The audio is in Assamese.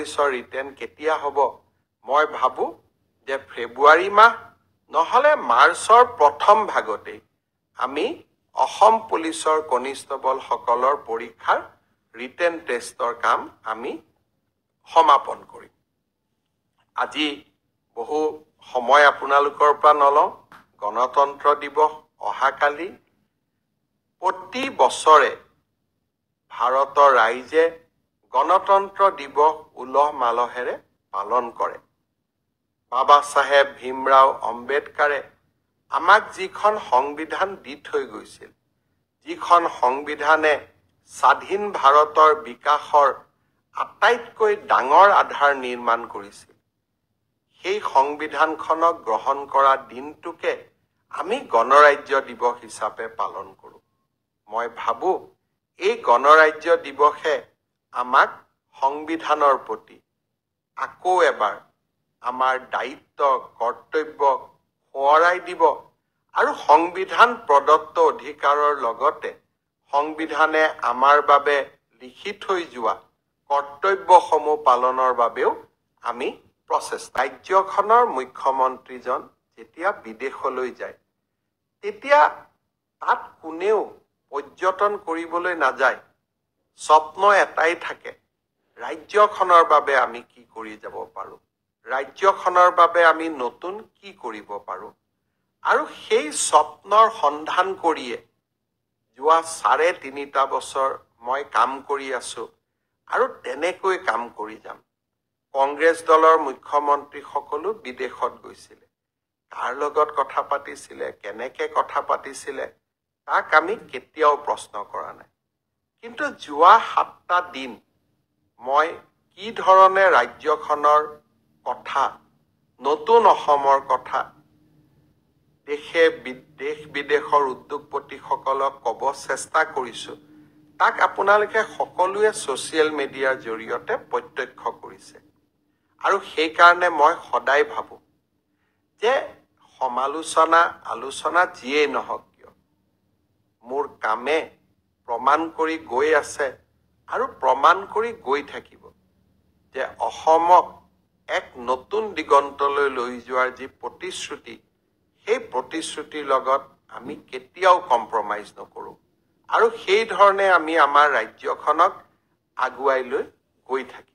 পুলিচৰ ৰিটেন কেতিয়া হ'ব মই ভাবো যে ফেব্ৰুৱাৰী মাহ নহলে মাৰ্চৰ প্ৰথম ভাগতেই আমি অসম পুলিচৰ কনিষ্টবল সকলৰ পৰীক্ষাৰ ৰিটেন টেষ্টৰ কাম আমি সমাপন কৰিম আজি বহু সময় আপোনালোকৰ পৰা নলওঁ গণতন্ত্ৰ দিৱস অহাকালি প্ৰতি বছৰে ভাৰতৰ ৰাইজে গণতন্ত্ৰ দিৱস উলহ মালহেৰে পালন কৰে বাবা চাহেব ভীমৰাও আম্বেদকাৰে আমাক যিখন সংবিধান দি থৈ গৈছিল যিখন সংবিধানে স্বাধীন ভাৰতৰ বিকাশৰ আটাইতকৈ ডাঙৰ আধাৰ নিৰ্মাণ কৰিছিল সেই সংবিধানখনক গ্ৰহণ কৰা দিনটোকে আমি গণৰাজ্য দিৱস হিচাপে পালন কৰো মই ভাবো এই গণৰাজ্য দিৱসে আমাক সংবিধানৰ প্ৰতি আকৌ এবাৰ আমাৰ দায়িত্ব কৰ্তব্য সোঁৱৰাই দিব আৰু সংবিধান প্ৰদত্ত অধিকাৰৰ লগতে সংবিধানে আমাৰ বাবে লিখি থৈ যোৱা কৰ্তব্যসমূহ পালনৰ বাবেও আমি প্ৰচেষ্টা ৰাজ্যখনৰ মুখ্যমন্ত্ৰীজন যেতিয়া বিদেশলৈ যায় তেতিয়া তাত কোনেও পৰ্যটন কৰিবলৈ নাযায় স্বপ্ন এটাই থাকে ৰাজ্যখনৰ বাবে আমি কি কৰি যাব পাৰো ৰাজ্যখনৰ বাবে আমি নতুন কি কৰিব পাৰো আৰু সেই স্বপ্নৰ সন্ধান কৰিয়ে যোৱা ৩.৫ বছৰ মই কাম কৰি আছো আৰু তেনেকৈ কাম কৰি যাম কংগ্ৰেছ দলৰ মুখ্যমন্ত্ৰী সকলো বিদেশত গৈছিলে কাৰ লগত কথা পাতিছিলে কেনেকৈ কথা পাতিছিলে তাক আমি কেতিয়াও প্ৰশ্ন কৰা নাই কিন্তু যোৱা ৭টা দিন মই কি ধৰণে ৰাজ্যখনৰ কথা নতুন অসমৰ কথা দেশ বিদেশৰ উদ্যোগপতিসকলক ক'ব চেষ্টা কৰিছো তাক আপোনালোকে সকলোৱে ছ'চিয়েল মিডিয়াৰ জৰিয়তে প্ৰত্যক্ষ কৰিছে আৰু সেইকাৰণে মই সদায় ভাবো যে সমালোচনা আলোচনা যিয়েই নহওক কিয় মোৰ কামে প্ৰমাণ কৰি গৈ আছে আৰু প্ৰমাণ কৰি গৈ থাকিব যে অসমক এক নতুন দিগন্তলৈ লৈ যোৱাৰ যি প্ৰতিশ্ৰুতি সেই প্ৰতিশ্ৰুতিৰ লগত আমি কেতিয়াও কম্প্ৰমাইজ নকৰো আৰু সেই ধৰণে আমি আমাৰ ৰাজ্যখনক আগুৱাই লৈ গৈ থাকিম